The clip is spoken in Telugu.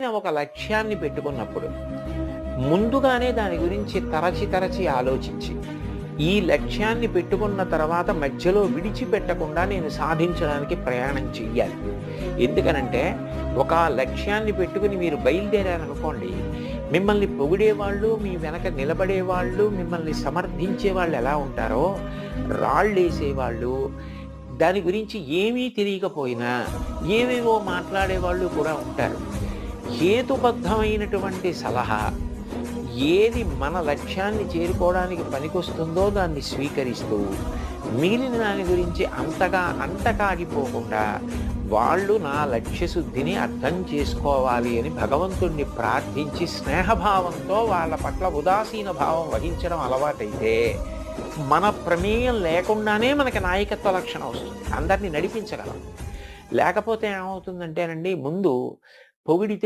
ఒక లక్ష్యాన్ని పెట్టుకున్నప్పుడు ముందుగానే దాని గురించి తరచి ఆలోచించి ఈ లక్ష్యాన్ని పెట్టుకున్న తర్వాత మధ్యలో విడిచిపెట్టకుండా నేను సాధించడానికి ప్రయాణం చెయ్యాలి. ఎందుకనంటే ఒక లక్ష్యాన్ని పెట్టుకుని మీరు బయలుదేరారనుకోండి, మిమ్మల్ని పొగిడేవాళ్ళు, మీ వెనక నిలబడేవాళ్ళు, మిమ్మల్ని సమర్థించే వాళ్ళు ఎలా ఉంటారో, రాళ్ళేసేవాళ్ళు, దాని గురించి ఏమీ తెలియకపోయినా ఏవేవో మాట్లాడేవాళ్ళు కూడా ఉంటారు. హేతుబద్ధమైనటువంటి సలహా ఏది మన లక్ష్యాన్ని చేరుకోవడానికి పనికొస్తుందో దాన్ని స్వీకరిస్తూ, మిగిలిన దాని గురించి అంతగా అంటకాగిపోకుండా వాళ్ళు నా లక్ష్యశుద్ధిని అర్థం చేసుకోవాలి అని భగవంతుణ్ణి ప్రార్థించి స్నేహభావంతో వాళ్ళ పట్ల ఉదాసీన భావం వహించడం అలవాటైతే మన ప్రమేయం లేకుండానే మనకి నాయకత్వ లక్షణం వస్తుంది. అందరినీ నడిపించగలం. లేకపోతే ఏమవుతుందంటేనండి, ముందు పొగిడితే